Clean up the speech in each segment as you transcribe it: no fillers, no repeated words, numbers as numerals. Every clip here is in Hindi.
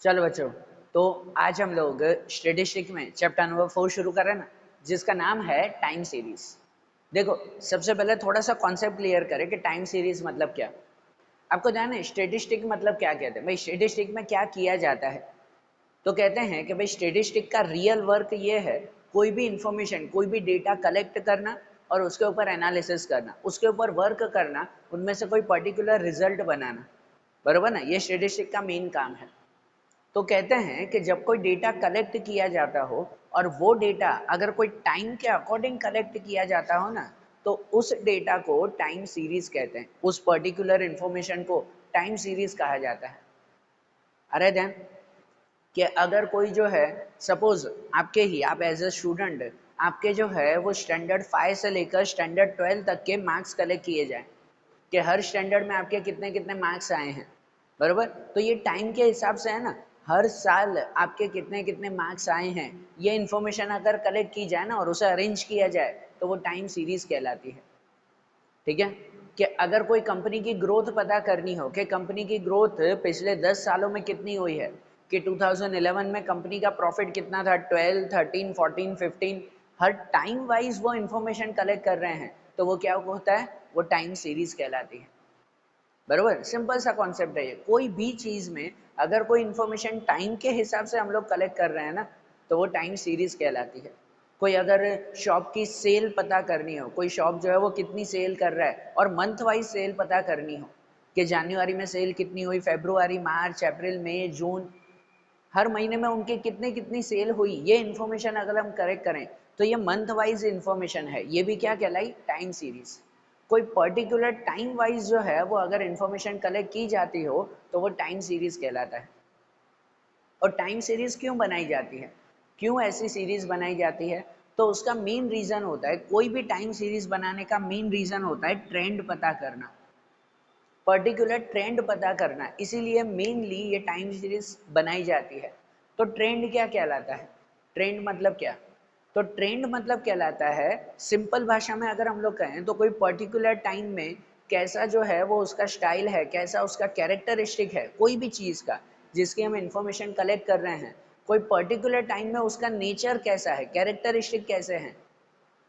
चलो बच्चों, तो आज हम लोग स्टैटिस्टिक में चैप्टर नंबर 4 शुरू कर रहे हैं ना, जिसका नाम है टाइम सीरीज। देखो, सबसे पहले थोड़ा सा कॉन्सेप्ट क्लियर करें कि टाइम सीरीज मतलब क्या। आपको जाना है स्टैटिस्टिक मतलब क्या कहते हैं? भाई स्टैटिस्टिक में क्या किया जाता है? तो कहते हैं कि भाई स्टैटिस्टिक का रियल वर्क ये है, कोई भी इंफॉर्मेशन, कोई भी डेटा कलेक्ट करना और उसके ऊपर एनालिसिस करना, उसके ऊपर वर्क करना, उनमें से कोई पर्टिकुलर रिजल्ट बनाना। बरोबर ना? ये स्टैटिस्टिक का मेन काम है। तो कहते हैं कि जब कोई डेटा कलेक्ट किया जाता हो और वो डेटा अगर कोई टाइम के अकॉर्डिंग कलेक्ट किया जाता हो ना, तो उस डेटा को टाइम सीरीज कहते हैं। उस पर्टिकुलर इंफॉर्मेशन को टाइम सीरीज कहा जाता है। अरे देन, कि अगर कोई जो है, सपोज आपके ही, आप एज अ स्टूडेंट, आपके जो है वो स्टैंडर्ड 5 से लेकर स्टैंडर्ड 12 तक के मार्क्स कलेक्ट किए जाएं कि हर स्टैंडर्ड में आपके कितने कितने मार्क्स आए हैं। बरोबर? तो ये टाइम के हिसाब से है ना, हर साल आपके कितने कितने मार्क्स आए हैं, ये इन्फॉर्मेशन अगर कलेक्ट की जाए ना और उसे अरेंज किया जाए तो वो टाइम सीरीज कहलाती है। ठीक है? कि अगर कोई कंपनी की ग्रोथ पता करनी हो कि कंपनी की ग्रोथ पिछले 10 सालों में कितनी हुई है, कि 2011 में कंपनी का प्रॉफिट कितना था, 12, 13, 14, 15, हर टाइम वाइज वो इंफॉर्मेशन कलेक्ट कर रहे हैं, तो वो क्या होता है? वो टाइम सीरीज कहलाती है। बरोबर? सिंपल सा कॉन्सेप्ट है ये। कोई भी चीज में अगर कोई इंफॉर्मेशन टाइम के हिसाब से हम लोग कलेक्ट कर रहे हैं ना, तो वो टाइम सीरीज कहलाती है। कोई अगर शॉप की सेल पता करनी हो, कोई शॉप जो है वो कितनी सेल कर रहा है और मंथ वाइज सेल पता करनी हो कि जनवरी में सेल कितनी हुई, फरवरी, मार्च, अप्रैल, मई, जून, हर महीने में उनकी कितनी कितनी सेल हुई, ये इन्फॉर्मेशन अगर हम करेक्ट करें तो ये मंथ वाइज इन्फॉर्मेशन है, ये भी क्या कहलाई? Time series. कोई पर्टिकुलर टाइम वाइज जो है वो अगर इन्फॉर्मेशन कलेक्ट की जाती हो तो वो टाइम सीरीज कहलाता है। और टाइम सीरीज क्यों बनाई जाती है, क्यों ऐसी सीरीज बनाई जाती है? तो उसका मेन रीजन होता है, कोई भी टाइम सीरीज बनाने का मेन रीजन होता है ट्रेंड पता करना, पर्टिकुलर ट्रेंड पता करना। इसीलिए मेनली ये टाइम सीरीज बनाई जाती है। तो ट्रेंड क्या कहलाता है? ट्रेंड मतलब क्या? तो ट्रेंड मतलब कहलाता है, सिंपल भाषा में अगर हम लोग कहें तो कोई पर्टिकुलर टाइम में कैसा जो है वो उसका स्टाइल है, कैसा उसका कैरेक्टरिस्टिक है, कोई भी चीज़ का जिसकी हम इंफॉर्मेशन कलेक्ट कर रहे हैं, कोई पर्टिकुलर टाइम में उसका नेचर कैसा है, कैरेक्टरिस्टिक कैसे हैं,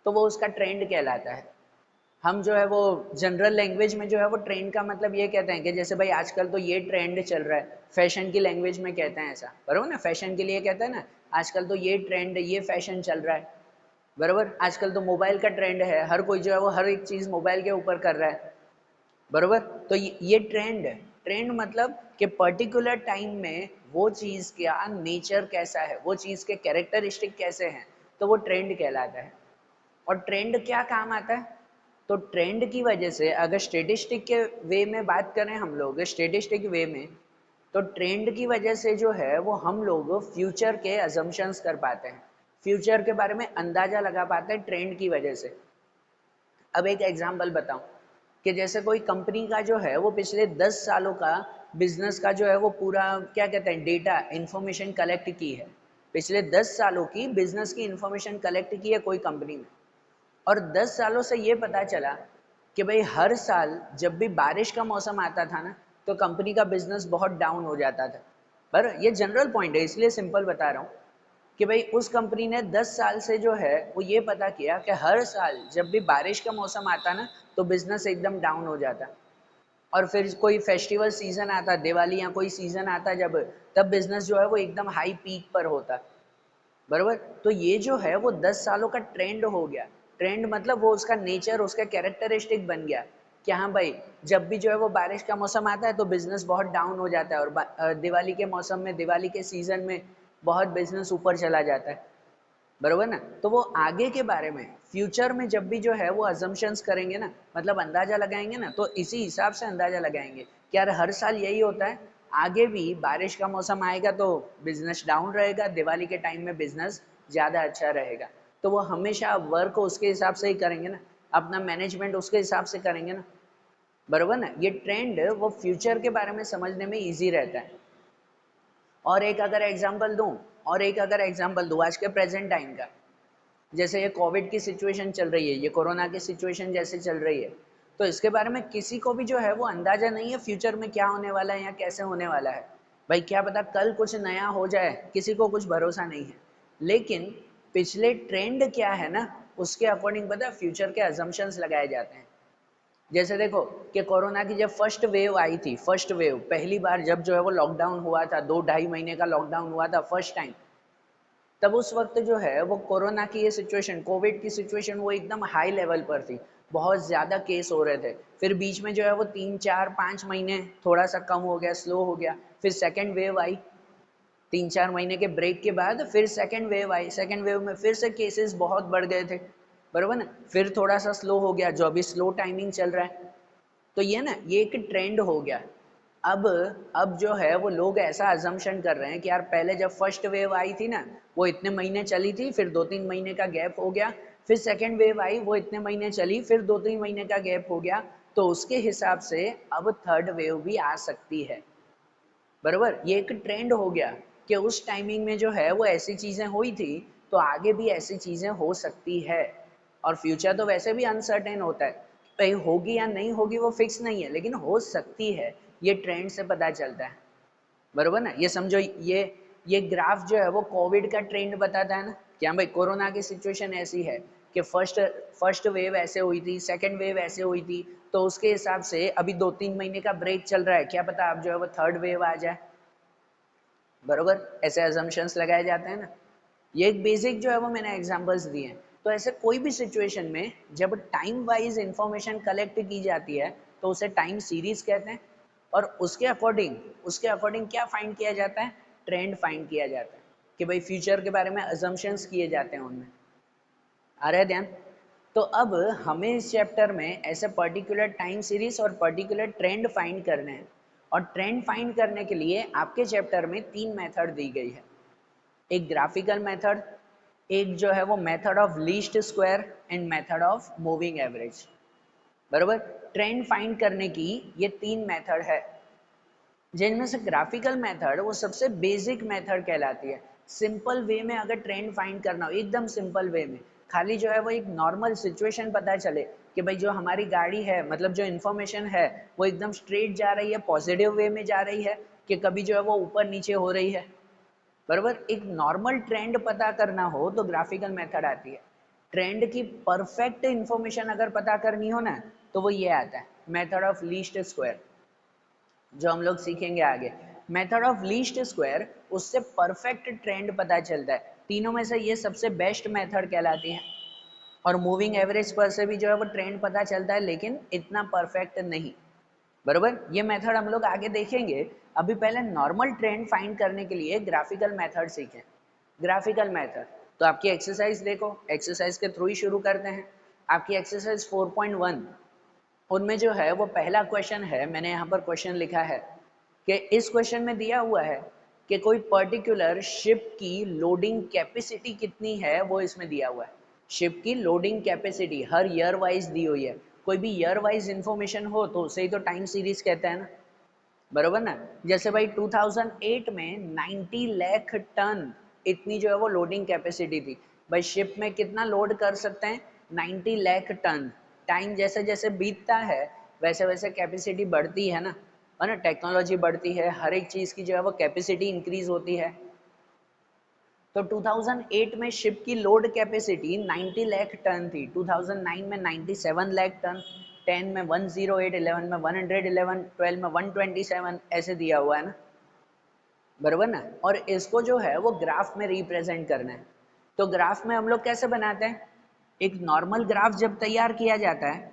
तो वो उसका ट्रेंड कहलाता है। हम जो है वो जनरल लैंग्वेज में जो है वो ट्रेंड का मतलब ये कहते हैं कि जैसे भाई आजकल तो ये ट्रेंड चल रहा है, फैशन की लैंग्वेज में कहते हैं ऐसा, बरोबर ना? फैशन के लिए कहते हैं ना, आजकल तो ये ट्रेंड, ये फैशन चल रहा है। बरोबर? आजकल तो मोबाइल का ट्रेंड है, हर कोई जो है वो हर एक चीज़ मोबाइल के ऊपर कर रहा है। बरोबर? तो ये ट्रेंड है। ट्रेंड मतलब कि पर्टिकुलर टाइम में वो चीज़ का नेचर कैसा है, वो चीज़ के कैरेक्टरिस्टिक कैसे हैं, तो वो ट्रेंड कहलाता है। और ट्रेंड क्या काम आता है? तो ट्रेंड की वजह से अगर स्टेटिस्टिक के वे में बात करें हम लोग, स्टेटिस्टिक वे में, तो ट्रेंड की वजह से जो है वो हम लोग फ्यूचर के अजम्पशंस कर पाते हैं, फ्यूचर के बारे में अंदाजा लगा पाते हैं ट्रेंड की वजह से। अब एक एग्जांपल बताऊं कि जैसे कोई कंपनी का जो है वो पिछले 10 सालों का बिजनेस का जो है वो पूरा क्या कहते हैं, डेटा, इंफॉर्मेशन कलेक्ट की है, पिछले 10 सालों की बिजनेस की इंफॉर्मेशन कलेक्ट की है कोई कंपनी में, और 10 सालों से ये पता चला कि भाई हर साल जब भी बारिश का मौसम आता था ना, तो कंपनी का बिजनेस बहुत डाउन हो जाता था। पर ये जनरल पॉइंट है, इसलिए सिंपल बता रहा हूँ कि भाई उस कंपनी ने 10 साल से जो है वो ये पता किया कि हर साल जब भी बारिश का मौसम आता ना, तो बिजनेस एकदम डाउन हो जाता। और फिर कोई फेस्टिवल सीजन आता, दिवाली या कोई सीजन आता जब, तब बिजनेस जो है वो एकदम हाई पीक पर होता। बरोबर? तो ये जो है वो 10 सालों का ट्रेंड हो गया। ट्रेंड मतलब वो उसका नेचर, उसका कैरेक्टरिस्टिक बन गया कि हाँ भाई, जब भी जो है वो बारिश का मौसम आता है तो बिजनेस बहुत डाउन हो जाता है, और दिवाली के मौसम में, दिवाली के सीजन में बहुत बिजनेस ऊपर चला जाता है। बरोबर ना? तो वो आगे के बारे में, फ्यूचर में जब भी जो है वो अजम्पशंस करेंगे ना, मतलब अंदाजा लगाएंगे ना, तो इसी हिसाब से अंदाजा लगाएंगे कि यार हर साल यही होता है, आगे भी बारिश का मौसम आएगा तो बिजनेस डाउन रहेगा, दिवाली के टाइम में बिजनेस ज़्यादा अच्छा रहेगा। तो वो हमेशा वर्क उसके हिसाब से ही करेंगे ना, अपना मैनेजमेंट उसके हिसाब से करेंगे ना। बरोबर ना? ये ट्रेंड वो फ्यूचर के बारे में समझने में ईजी रहता है। और एक अगर एग्जाम्पल दूं, आज के प्रेजेंट टाइम का, जैसे ये कोविड की सिचुएशन चल रही है, ये कोरोना की सिचुएशन जैसे चल रही है, तो इसके बारे में किसी को भी जो है वो अंदाजा नहीं है फ्यूचर में क्या होने वाला है या कैसे होने वाला है। भाई क्या पता कल कुछ नया हो जाए, किसी को कुछ भरोसा नहीं है। लेकिन पिछले ट्रेंड क्या है ना, उसके अकॉर्डिंग पता है फ्यूचर के अजम्पशंस लगाए जाते हैं। जैसे देखो कि कोरोना की जब फर्स्ट वेव आई थी, फर्स्ट वेव पहली बार जब जो है वो लॉकडाउन हुआ था, 2-2.5 महीने का लॉकडाउन हुआ था फर्स्ट टाइम, तब उस वक्त जो है वो कोरोना की ये सिचुएशन, कोविड की सिचुएशन वो एकदम हाई लेवल पर थी, बहुत ज़्यादा केस हो रहे थे। फिर बीच में जो है वो 3-4-5 महीने थोड़ा सा कम हो गया, स्लो हो गया, फिर सेकेंड वेव आई, 3-4 महीने के ब्रेक के बाद फिर सेकेंड वेव आई, सेकेंड वेव में फिर से केसेस बहुत बढ़ गए थे, बराबर ना, फिर थोड़ा सा स्लो हो गया, जो अभी स्लो टाइमिंग चल रहा है। तो ये ना ये एक ट्रेंड हो गया। अब अब जो है वो लोग ऐसा अजम्पशन कर रहे हैं कि यार पहले जब फर्स्ट वेव आई थी ना, वो इतने महीने चली थी, फिर 2-3 महीने का गैप हो गया, फिर सेकेंड वेव आई, वो इतने महीने चली, फिर 2-3 महीने का गैप हो गया, तो उसके हिसाब से अब थर्ड वेव भी आ सकती है, बराबर। ये एक ट्रेंड हो गया कि उस टाइमिंग में जो है वो ऐसी चीज़ें हुई थी, तो आगे भी ऐसी चीज़ें हो सकती है। और फ्यूचर तो वैसे भी अनसर्टेन होता है, कहीं होगी या नहीं होगी वो फिक्स नहीं है, लेकिन हो सकती है, ये ट्रेंड से पता चलता है, बरोबर ना। ये समझो, ये ग्राफ जो है वो कोविड का ट्रेंड बताता है ना, क्या भाई कोरोना की सिचुएशन ऐसी है कि फर्स्ट फर्स्ट वेव ऐसे हुई थी, सेकंड वेव ऐसे हुई थी, तो उसके हिसाब से अभी 2-3 महीने का ब्रेक चल रहा है, क्या पता अब जो है वो थर्ड वेव आ जाए, बरोबर। ऐसे अजम्पशंस लगाए जाते हैं ना। ये एक बेसिक जो है वो मैंने एग्जांपल्स दिए हैं। तो ऐसे कोई भी सिचुएशन में जब टाइम वाइज इंफॉर्मेशन कलेक्ट की जाती है तो उसे टाइम सीरीज कहते हैं, और उसके अकॉर्डिंग क्या फाइंड किया जाता है, ट्रेंड फाइंड किया जाता है, कि भाई फ्यूचर के बारे में अजम्पशंस किए जाते हैं उनमें। आ रहा है ध्यान। तो अब हमें इस चैप्टर में ऐसे पर्टिकुलर टाइम सीरीज और पर्टिकुलर ट्रेंड फाइंड करने हैं, और ट्रेंड फाइंड करने के लिए आपके चैप्टर में 3 मेथड दी गई है। एक ग्राफिकल मेथड, एक जो है वो method of least square, and method of moving average, बराबर। ट्रेंड फाइंड करने की ये 3 मेथड है, जिनमें से ग्राफिकल मेथड वो सबसे बेसिक मेथड कहलाती है। सिंपल वे में अगर ट्रेंड फाइंड करना हो, एकदम सिंपल वे में, खाली जो है वो एक नॉर्मल सिचुएशन पता चले कि भाई जो हमारी गाड़ी है, मतलब जो इन्फॉर्मेशन है वो एकदम स्ट्रेट जा रही है, पॉजिटिव वे में जा रही है, कि कभी जो है वो ऊपर नीचे हो रही है, बराबर। एक नॉर्मल ट्रेंड पता करना हो तो ग्राफिकल मेथड आती है। ट्रेंड की परफेक्ट इंफॉर्मेशन अगर पता करनी हो ना, तो वो ये आता है, मेथड ऑफ लीस्ट स्क्वायर, जो हम लोग सीखेंगे आगे। मेथड ऑफ लीस्ट स्क्वायर, उससे परफेक्ट ट्रेंड पता चलता है। तीनों में से ये सबसे बेस्ट मेथड कहलाती है। और मूविंग एवरेज पर से भी जो है वो ट्रेंड पता चलता है, लेकिन इतना परफेक्ट नहीं, बरोबर। ये मेथड हम लोग आगे देखेंगे। अभी पहले नॉर्मल ट्रेंड फाइंड करने के लिए ग्राफिकल मेथड सीखें। ग्राफिकल मेथड, तो आपकी एक्सरसाइज देखो, एक्सरसाइज के थ्रू ही शुरू करते हैं। आपकी एक्सरसाइज 4.1, उनमें जो है वो पहला क्वेश्चन है, मैंने यहाँ पर क्वेश्चन लिखा है कि इस क्वेश्चन में दिया हुआ है कि कोई पर्टिकुलर शिप की लोडिंग कैपेसिटी कितनी है, वो इसमें दिया हुआ है। शिप की लोडिंग कैपेसिटी हर ईयर वाइज दी हुई है। कोई भी ईयर वाइज इंफॉर्मेशन हो तो उसे ही तो टाइम सीरीज कहते हैं ना, बरोबर ना। जैसे भाई 2008 में 90 लाख टन इतनी जो है वो लोडिंग कैपेसिटी थी। भाई शिप में कितना लोड कर सकते हैं, 90 लाख टन। टाइम जैसे जैसे बीतता है वैसे वैसे कैपेसिटी बढ़ती है ना टेक्नोलॉजी बढ़ती है, हर एक चीज़ की जो है वो कैपेसिटी इंक्रीज होती है। तो 2008 में शिप की लोड कैपेसिटी 90 लाख टन थी, 2009 में 97 लाख टन, 10 में 108, 11 में 111, 12 में 127, ऐसे दिया हुआ है ना, बराबर ना। और इसको जो है वो ग्राफ में रिप्रेजेंट करना है। तो ग्राफ में हम लोग कैसे बनाते हैं, एक नॉर्मल ग्राफ जब तैयार किया जाता है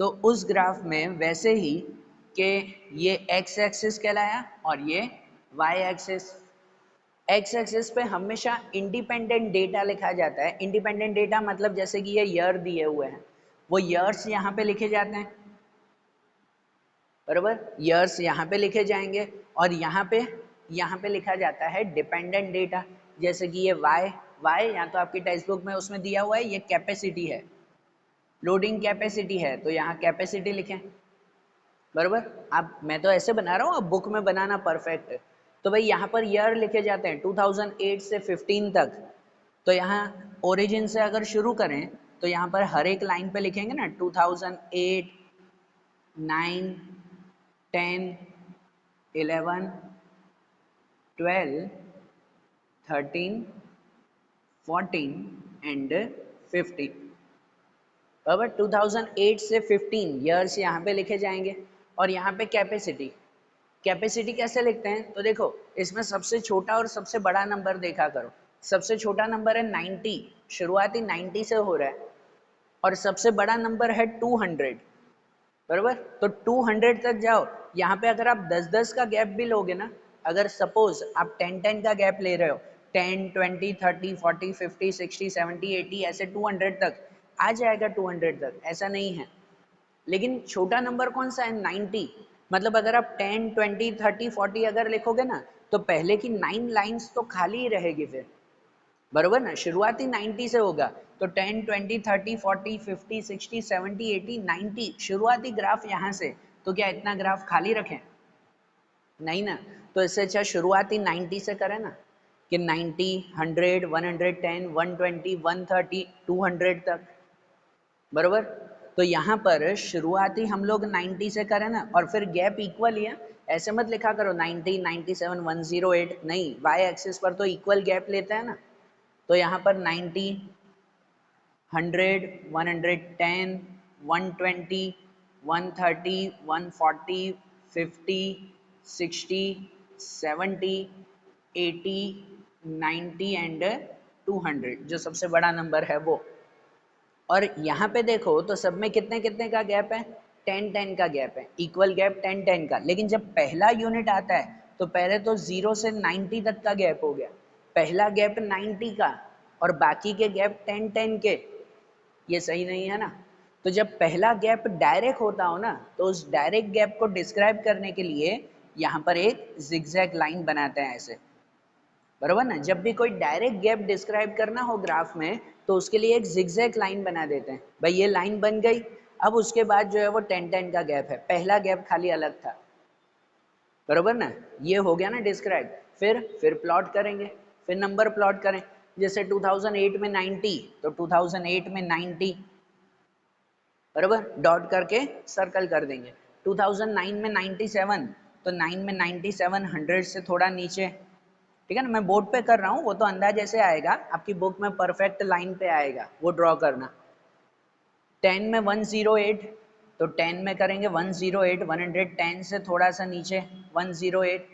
तो उस ग्राफ में वैसे ही कि ये एक्स एक्सिस कहलाया और ये वाई एक्सिस। एक्स एक्सिस पे हमेशा इंडिपेंडेंट डेटा लिखा जाता है। इंडिपेंडेंट डेटा मतलब जैसे कि ये ईयर दिए हुए हैं, वो ईयर्स यहाँ पे लिखे जाते हैं, बराबर। ईयर्स यहाँ पे लिखे जाएंगे, और यहाँ पे लिखा जाता है डिपेंडेंट डेटा, जैसे कि ये वाई। वाई या तो आपकी टेक्स्ट बुक में उसमें दिया हुआ है, ये कैपेसिटी है, लोडिंग कैपेसिटी है, तो यहाँ कैपेसिटी लिखें, बराबर। आप, मैं तो ऐसे बना रहा हूँ, अब बुक में बनाना परफेक्ट है। तो भाई यहाँ पर ईयर लिखे जाते हैं 2008 से 15 तक। तो यहाँ ओरिजिन से अगर शुरू करें तो यहाँ पर हर एक लाइन पे लिखेंगे ना 2008, 9, 10, 11, 12, 13, 14 एंड 15। बराबर, 2008 से 15 ईयर्स यहाँ पे लिखे जाएंगे। और यहाँ पे कैपेसिटी, कैपेसिटी कैसे लिखते हैं? तो देखो इसमें सबसे छोटा और सबसे बड़ा नंबर देखा करो। सबसे छोटा नंबर है 90, शुरुआती 90 से हो रहा है, और सबसे बड़ा नंबर है 200। बराबर, तो 200 तक जाओ। यहाँ पे अगर आप 10-10 का गैप भी लोगे ना, अगर सपोज आप 10-10 का गैप ले रहे हो, 10, 20, 30, 40, 50, 60, 70, 80 ऐसे 200 तक आ जाएगा। 200 तक ऐसा नहीं है। लेकिन छोटा नंबर कौन सा है? 90। मतलब अगर आप 10, 20, 30, 40 अगर लिखोगे ना, तो पहले की 9 लाइन्स तो खाली ही रहेगी फिर। बरोबर ना, शुरुआती 90 से होगा, तो 10, 20, 30, 40, 50, 60, 70, 80, 90 शुरुआती ग्राफ यहाँ से। तो क्या इतना ग्राफ खाली रखें? नहीं ना। तो इससे अच्छा शुरुआती 90 से करें ना, कि 90, 100, 110, 120, 130, 200 तक। बरोबर, तो यहाँ पर शुरुआती हम लोग 90 से करें ना, और फिर गैप इक्वल ही है। ऐसे मत लिखा करो 90, 97, 108, नहीं, वाई एक्सिस पर तो इक्वल गैप लेते हैं ना। तो यहाँ पर 90, 100, 110, 120, 130, 140, 50, 60, 70, 80, 90 एंड 200, जो सबसे बड़ा नंबर है वो। और यहाँ पे देखो तो सब में कितने कितने का गैप है? 10-10 का गैप है, इक्वल गैप 10-10 का। लेकिन जब पहला यूनिट आता है तो पहले तो 0 से 90 तक का गैप हो गया, पहला गैप 90 का और बाकी के गैप 10-10 के। ये सही नहीं है ना। तो जब पहला गैप डायरेक्ट होता हो ना, तो उस डायरेक्ट गैप को डिस्क्राइब करने के लिए यहाँ पर एक जिगजैग लाइन बनाते हैं ऐसे। बरोबर ना, जब भी कोई डायरेक्ट गैप डिस्क्राइब करना हो ग्राफ में, तो उसके लिए एक जिगजैग लाइन बना देते हैं। भाई ये लाइन बन गई, अब उसके बाद जो है वो 10-10 का गैप है, पहला गैप खाली अलग था। बरोबर ना, ये हो गया ना डिस्क्राइब। फिर प्लॉट करेंगे, फिर नंबर प्लॉट करें। जैसे 2008 में 90, तो 2008 में 90, बरोबर, डॉट करके सर्कल कर देंगे। 2009 में 97, तो 9 में 97 100 से थोड़ा नीचे। ठीक है ना, मैं बोर्ड पे कर रहा हूँ, वो तो अंदाज ऐसे आएगा, आपकी बुक में परफेक्ट लाइन पे आएगा, वो ड्रॉ करना। 10 में 108, तो 10 में करेंगे 108, 110 से थोड़ा सा नीचे 108।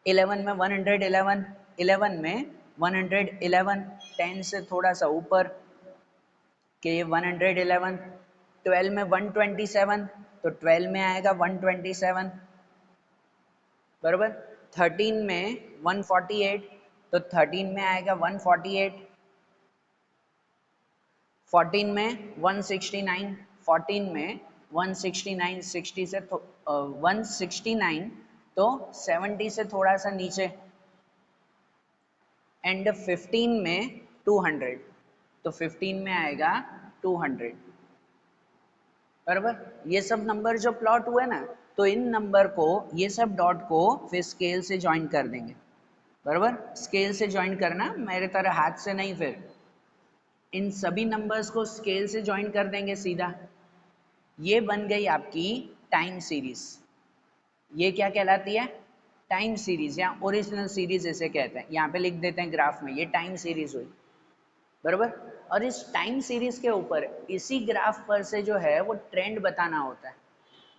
11 में 111, 11 में 111, 10 से थोड़ा सा ऊपर के 111। 12 में 127, तो 12 में आएगा 127, बरोबर। 13 में 148, तो 13 में आएगा 148। 14 में 169, 14 में 169, 60 से 169, तो 70 से थोड़ा सा नीचे। एंड 15 में 200, तो 15 में आएगा 200, बराबर। ये सब नंबर जो प्लॉट हुए ना, तो इन नंबर को, ये सब डॉट को फिर स्केल से ज्वाइन कर देंगे। बराबर, स्केल से ज्वाइन करना, मेरे तरह हाथ से नहीं, फिर इन सभी नंबर्स को स्केल से ज्वाइन कर देंगे सीधा। ये बन गई आपकी टाइम सीरीज। ये क्या कहलाती है? टाइम सीरीज या ओरिजिनल सीरीज इसे कहते हैं। यहाँ पे लिख देते हैं ग्राफ में, ये टाइम सीरीज हुई, बरोबर। और इस टाइम सीरीज के ऊपर इसी ग्राफ पर से जो है वो ट्रेंड बताना होता है।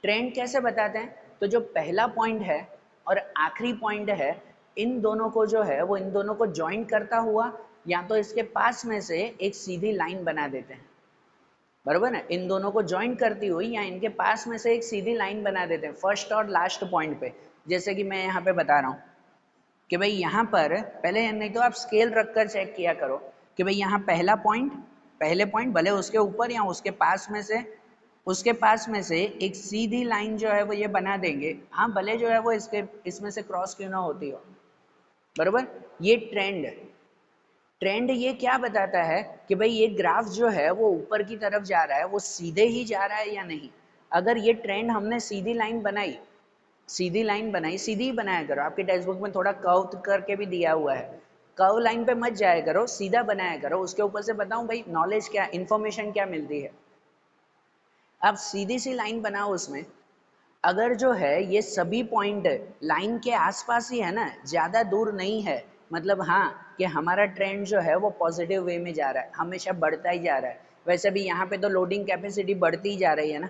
ट्रेंड कैसे बताते हैं? तो जो पहला पॉइंट है और आखिरी पॉइंट है, इन दोनों को जो है वो इन दोनों को ज्वाइन करता हुआ या तो इसके पास में से एक सीधी लाइन बना देते हैं, बरोबर ना। इन दोनों को ज्वाइन करती हुई या इनके पास में से एक सीधी लाइन बना देते हैं फर्स्ट और लास्ट पॉइंट पे। जैसे कि मैं यहाँ पे बता रहा हूँ कि भाई यहाँ पर पहले, नहीं तो आप स्केल रखकर चेक किया करो कि भाई यहाँ पहला पॉइंट, पहले पॉइंट भले उसके ऊपर या उसके पास में से, उसके पास में से एक सीधी लाइन जो है वो ये बना देंगे। हाँ, भले जो है वो इसमें से क्रॉस क्यों ना होती हो, बरोबर। ये ट्रेंड, ट्रेंड ये क्या बताता है कि भाई ये ग्राफ जो है वो ऊपर की तरफ जा रहा है, वो सीधे ही जा रहा है या नहीं। अगर ये ट्रेंड हमने सीधी लाइन बनाई, सीधी लाइन बनाई, सीधी ही बनाया करो। आपके टेक्स्ट बुक में थोड़ा कर्व करके भी दिया हुआ है, कर्व लाइन पे मत जाया करो, सीधा बनाया करो। उसके ऊपर से बताऊं भाई नॉलेज क्या, इन्फॉर्मेशन क्या मिलती है। आप सीधी सी लाइन बनाओ उसमें, अगर जो है ये सभी पॉइंट लाइन के आसपास ही है ना, ज़्यादा दूर नहीं है, मतलब हाँ कि हमारा ट्रेंड जो है वो पॉजिटिव वे में जा रहा है, हमेशा बढ़ता ही जा रहा है। वैसे भी यहाँ पे तो लोडिंग कैपेसिटी बढ़ती ही जा रही है ना,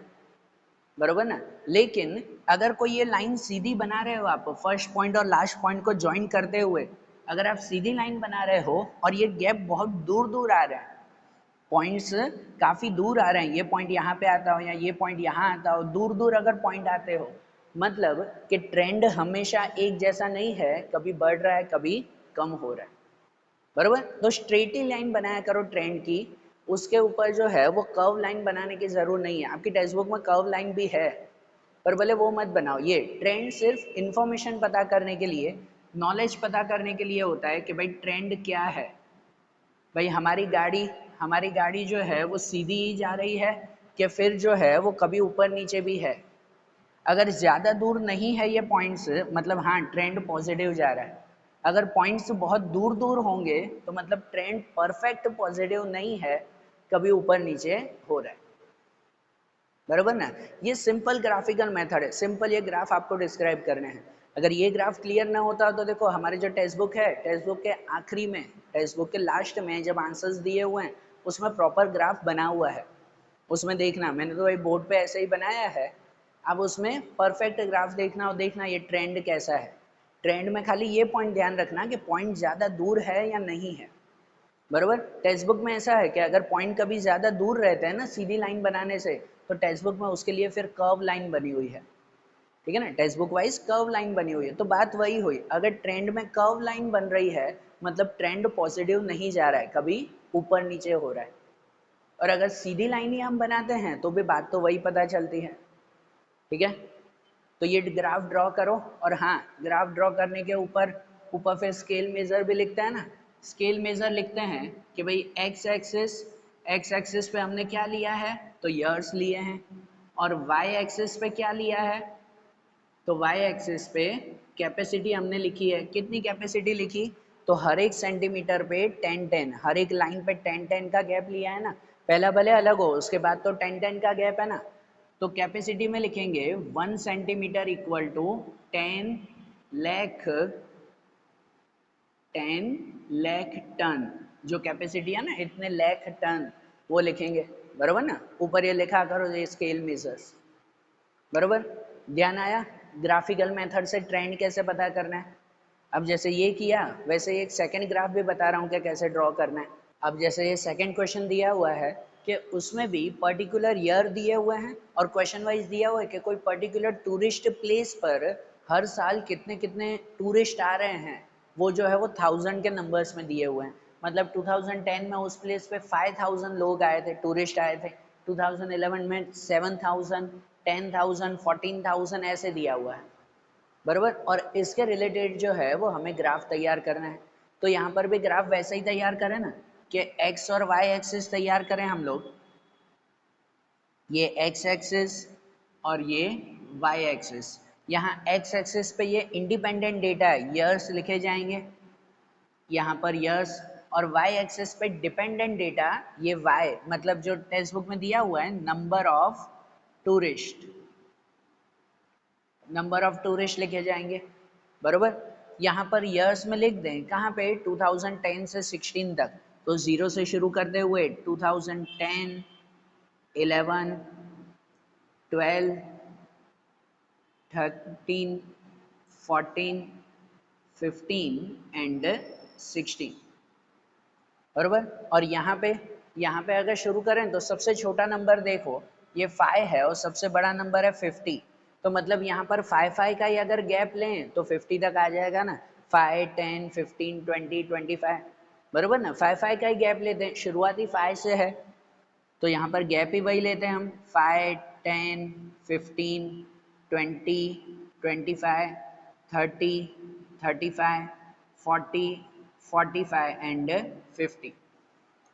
बरोबर ना। लेकिन अगर कोई ये लाइन सीधी बना रहे हो आप, फर्स्ट पॉइंट और लास्ट पॉइंट को ज्वाइन करते हुए अगर आप सीधी लाइन बना रहे हो और ये गैप बहुत दूर दूर आ रहा है, पॉइंट्स काफ़ी दूर आ रहे हैं, ये पॉइंट यहाँ पे आता हो या ये पॉइंट यहाँ आता हो, दूर दूर अगर पॉइंट आते हो, मतलब कि ट्रेंड हमेशा एक जैसा नहीं है, कभी बढ़ रहा है कभी कम हो रहा है, बरोबर। तो स्ट्रेट ही लाइन बनाया करो ट्रेंड की, उसके ऊपर जो है वो कर्व लाइन बनाने की ज़रूर नहीं है। आपकी टेक्स्ट बुक में कर्व लाइन भी है पर भले वो मत बनाओ। ये ट्रेंड सिर्फ इंफॉर्मेशन पता करने के लिए, नॉलेज पता करने के लिए होता है कि भाई ट्रेंड क्या है। भाई हमारी गाड़ी जो है वो सीधी ही जा रही है कि फिर जो है वो कभी ऊपर नीचे भी है। अगर ज़्यादा दूर नहीं है ये पॉइंट्स, मतलब हाँ ट्रेंड पॉजिटिव जा रहा है। अगर पॉइंट्स बहुत दूर दूर होंगे तो मतलब ट्रेंड परफेक्ट पॉजिटिव नहीं है, कभी ऊपर नीचे हो रहा है, बराबर ना। ये सिंपल ग्राफिकल मेथड है, सिंपल ये ग्राफ आपको डिस्क्राइब करने हैं। अगर ये ग्राफ क्लियर ना होता तो देखो हमारी जो टेक्स्ट बुक है, टेक्स्ट बुक के आखिरी में, टेक्स्ट बुक के लास्ट में जब आंसर्स दिए हुए हैं उसमें प्रॉपर ग्राफ बना हुआ है, उसमें देखना। मैंने तो भाई बोर्ड पे ऐसे ही बनाया है, अब उसमें परफेक्ट ग्राफ देखना और देखना ये ट्रेंड कैसा है। ट्रेंड में खाली ये पॉइंट ध्यान रखना कि पॉइंट ज़्यादा दूर है या नहीं है, बरोबर। टेक्स्ट बुक में ऐसा है कि अगर पॉइंट कभी ज़्यादा दूर रहते हैं ना सीधी लाइन बनाने से, तो टेक्स्ट बुक में उसके लिए फिर कर्व लाइन बनी हुई है, ठीक है ना, text book wise curve line बनी हुई है। तो बात वही हुई, अगर ट्रेंड में कर्व लाइन बन रही है मतलब ट्रेंड पॉजिटिव नहीं जा रहा है, कभी ऊपर नीचे हो रहा है। और अगर सीधी लाइन ही हम बनाते हैं तो भी बात तो वही पता चलती है, ठीक है। तो ये ग्राफ ड्रॉ करो, और हाँ ग्राफ ड्रॉ करने के ऊपर ऊपर फिर स्केल मेज़र भी लिखते हैं ना। स्केल मेज़र लिखते हैं कि भाई एक्स एक्सिस पे हमने क्या लिया है, तो ईयर्स लिए हैं। और वाई एक्सिस पे क्या लिया है, तो वाई एक्सिस पे कैपेसिटी हमने लिखी है। कितनी कैपेसिटी लिखी, तो हर एक सेंटीमीटर पे 10-10, हर एक लाइन पे 10-10 का गैप लिया है ना। पहला भले अलग हो, उसके बाद तो 10-10 का गैप है ना। तो कैपेसिटी में लिखेंगे 1 centimetre equal to 10 lakh ton. जो कैपेसिटी है ना इतने लाख टन, वो लिखेंगे, बराबर ना। ऊपर ये लिखा करो ये स्केल मेजर्स, बराबर। ध्यान आया ग्राफिकल मेथड से ट्रेंड कैसे पता करना है। अब जैसे ये किया वैसे एक सेकंड ग्राफ भी बता रहा हूँ कि कैसे ड्रॉ करना है। अब जैसे ये सेकंड क्वेश्चन दिया हुआ है कि उसमें भी पर्टिकुलर ईयर दिए हुए हैं और क्वेश्चन वाइज दिया हुआ है कि कोई पर्टिकुलर टूरिस्ट प्लेस पर हर साल कितने कितने टूरिस्ट आ रहे हैं, वो जो है वो 1000 के नंबर्स में दिए हुए हैं। मतलब 2010 में उस प्लेस पे 5000 लोग आए थे, टूरिस्ट आए थे। 2011 में 7000, 10,000, 14,000 ऐसे दिया हुआ है, बराबर। और इसके रिलेटेड जो है वो हमें ग्राफ तैयार करना है। तो यहाँ पर भी ग्राफ वैसे ही तैयार करें ना कि एक्स और वाई एक्सिस तैयार करें हम लोग, ये एक्स एक्सिस और ये वाई एक्सिस। यहाँ एक्स एक्सिस पे ये इंडिपेंडेंट डेटा है, ईयर्स लिखे जाएंगे यहाँ पर ईयर्स। और वाई एक्सिस पे डिपेंडेंट डेटा, ये वाई मतलब जो टेक्स्ट बुक में दिया हुआ है number of tourist, number of tourist लिखे जाएंगे, बरोबर। यहाँ पर ईयर्स में लिख दें कहाँ पे, 2010 से 16 तक। तो ज़ीरो से शुरू करते हुए 2010, 11, 12, 13, 14, 15 एंड 16, बरोबर। और यहाँ पे अगर शुरू करें तो सबसे छोटा नंबर देखो ये 5 है और सबसे बड़ा नंबर है 50। तो मतलब यहाँ पर 5 का ही अगर गैप लें तो 50 तक आ जाएगा ना। 5, 10, 15, 20, 25, बरोबर ना। 5 का ही गैप लेते हैं, शुरुआती 5 से है तो यहाँ पर गैप ही वही लेते हैं हम। 5, 10, 15, 20, 25, 30, 35, 40, 45 एंड 50।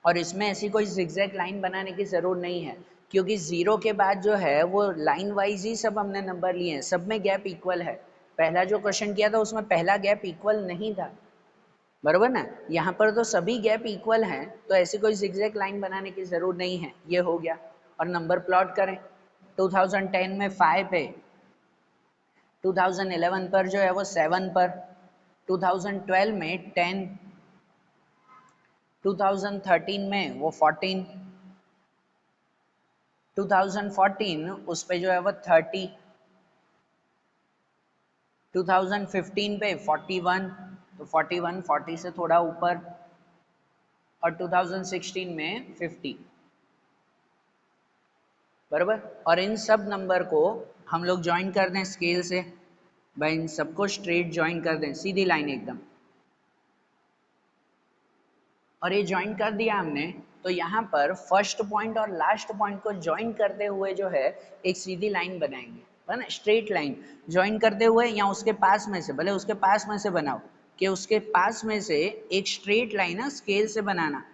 और इसमें ऐसी कोई zigzag लाइन बनाने की ज़रूर नहीं है, क्योंकि ज़ीरो के बाद जो है वो लाइन वाइज ही सब हमने नंबर लिए हैं, सब में गैप इक्वल है। पहला जो क्वेश्चन किया था उसमें पहला गैप इक्वल नहीं था, बरोबर ना। यहाँ पर तो सभी गैप इक्वल हैं, तो ऐसी कोई zigzag लाइन बनाने की ज़रूर नहीं है। ये हो गया। और नंबर प्लॉट करें, 2010 में 5 है, 2011 पर जो है वो 7 पर, 2012 में 10, 2013 में वो 14, 2014 उस पे जो है वो 30, 2015 पे 41, तो 41 40 से थोड़ा ऊपर, और 2016 में 50, बराबर। और इन सब नंबर को हम लोग ज्वाइन कर दें स्केल से, भाई इन सबको स्ट्रेट ज्वाइन कर दें, सीधी लाइन एकदम। और ये ज्वाइन कर दिया हमने, तो यहाँ पर फर्स्ट पॉइंट और लास्ट पॉइंट को ज्वाइन करते हुए जो है एक सीधी लाइन बनाएंगे, है ना, स्ट्रेट लाइन ज्वाइन करते हुए, या उसके पास में से, भले उसके पास में से बनाओ, कि उसके पास में से एक स्ट्रेट लाइन है स्केल से बनाना,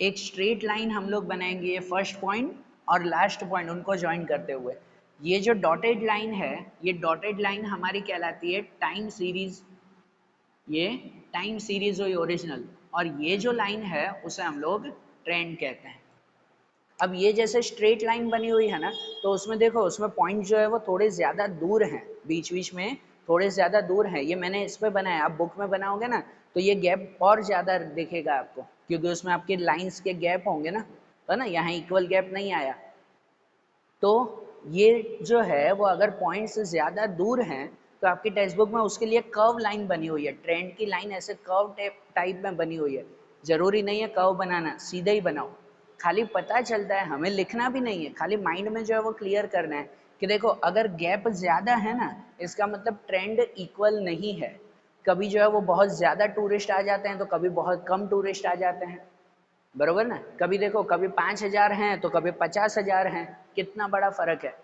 एक स्ट्रेट लाइन हम लोग बनाएंगे, ये फर्स्ट पॉइंट और लास्ट पॉइंट उनको ज्वाइन करते हुए। ये जो डॉटेड लाइन है, ये डॉटेड लाइन हमारी कहलाती है टाइम सीरीज, ये टाइम सीरीज हुई ओरिजिनल, और ये जो लाइन है उसे हम लोग ट्रेंड कहते हैं। अब ये जैसे स्ट्रेट लाइन बनी हुई है ना, तो उसमें देखो उसमें पॉइंट जो है वो थोड़े ज़्यादा दूर हैं, बीच बीच में थोड़े ज़्यादा दूर हैं, ये मैंने इस पे बनाया, आप बुक में बनाओगे ना तो ये गैप और ज़्यादा दिखेगा आपको, क्योंकि उसमें आपके लाइंस के गैप होंगे ना, है ना, यहाँ इक्वल गैप नहीं आया। तो ये जो है वो अगर पॉइंट से ज़्यादा दूर हैं तो आपकी टेक्स्ट बुक में उसके लिए कर्व लाइन बनी हुई है, ट्रेंड की लाइन ऐसे कर्व टाइप में बनी हुई है। ज़रूरी नहीं है कर्व बनाना, सीधे ही बनाओ, खाली पता चलता है, हमें लिखना भी नहीं है, खाली माइंड में जो है वो क्लियर करना है कि देखो अगर गैप ज़्यादा है ना, इसका मतलब ट्रेंड इक्वल नहीं है। कभी जो है वो बहुत ज़्यादा टूरिस्ट आ जाते हैं तो कभी बहुत कम टूरिस्ट आ जाते हैं, बरोबर ना। कभी देखो कभी 5,000 हैं तो कभी 50,000 हैं, कितना बड़ा फर्क है,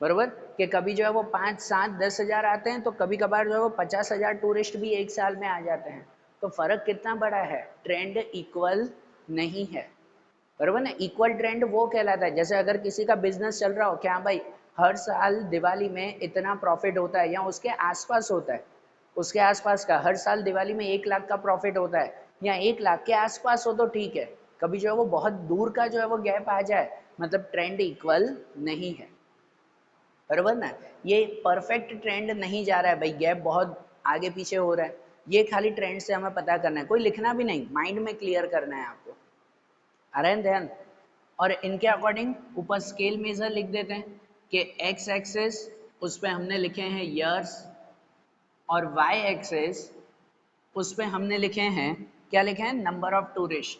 बरोबर। कि कभी जो है वो 5, 7, 10,000 आते हैं तो कभी कभार जो है वो 50,000 टूरिस्ट भी एक साल में आ जाते हैं, तो फर्क कितना बड़ा है, ट्रेंड इक्वल नहीं है, बरोबर ना। इक्वल ट्रेंड वो कहलाता है, जैसे अगर किसी का बिजनेस चल रहा हो, क्या भाई हर साल दिवाली में इतना प्रॉफिट होता है या उसके आसपास होता है, उसके आसपास का हर साल दिवाली में 1 लाख का प्रॉफिट होता है, या 1 लाख के आसपास हो तो ठीक है, कभी जो है वो बहुत दूर का जो है वो गैप आ जाए, मतलब ट्रेंड इक्वल नहीं है, बरोबर ना। ये परफेक्ट ट्रेंड नहीं जा रहा है भाई, गैप बहुत आगे पीछे हो रहा है, ये खाली ट्रेंड से हमें पता करना है, कोई लिखना भी नहीं, माइंड में क्लियर करना है आपको, आ रहे हैं ध्यान। और इनके अकॉर्डिंग ऊपर स्केल मेजर लिख देते हैं कि एक्स एक्सेस उस पर हमने लिखे हैं ईयर्स, और वाई एक्सेस उस पर हमने लिखे हैं, क्या लिखे हैं, number of tourist,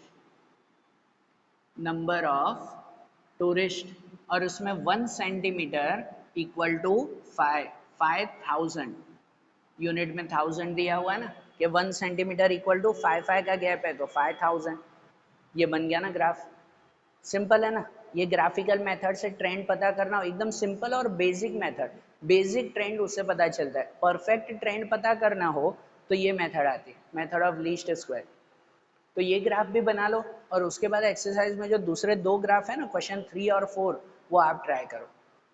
number of tourist, और उसमें 1 सेंटीमीटर इक्वल टू 5,000, यूनिट में 1000 दिया हुआ है ना, कि 1 सेंटीमीटर इक्वल टू 5 का गैप है तो 5,000, ये बन गया ना ग्राफ। सिंपल है ना, ये ग्राफिकल मेथड से ट्रेंड पता करना एकदम सिंपल और बेसिक मेथड, बेसिक ट्रेंड उससे पता चलता है। परफेक्ट ट्रेंड पता करना हो तो ये मेथड आती है, मेथड ऑफ लीस्ट स्क्वायर। तो ये ग्राफ भी बना लो, और उसके बाद एक्सरसाइज में जो दूसरे 2 ग्राफ है ना, क्वेश्चन 3 और 4, वो आप ट्राई करो,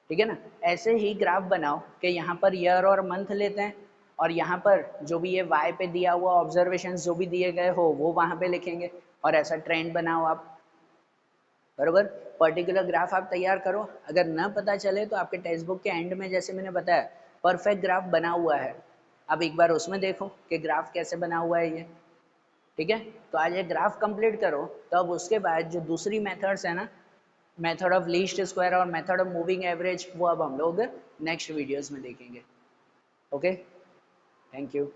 ठीक है ना। ऐसे ही ग्राफ बनाओ कि यहाँ पर ईयर और मंथ लेते हैं, और यहाँ पर जो भी ये वाई पे दिया हुआ ऑब्जर्वेशन जो भी दिए गए हो वो वहाँ पे लिखेंगे, और ऐसा ट्रेंड बनाओ आप, बरोबर। पर्टिकुलर ग्राफ आप तैयार करो, अगर न पता चले तो आपके टेक्स्ट बुक के एंड में जैसे मैंने बताया परफेक्ट ग्राफ बना हुआ है, अब एक बार उसमें देखो कि ग्राफ कैसे बना हुआ है ये, ठीक है। तो आज ये ग्राफ कंप्लीट करो, तो अब उसके बाद जो दूसरी मेथड्स है ना, मेथड ऑफ लीस्ट स्क्वायर और मेथड ऑफ मूविंग एवरेज, वो अब हम लोग नेक्स्ट वीडियोस में देखेंगे। Okay, thank you.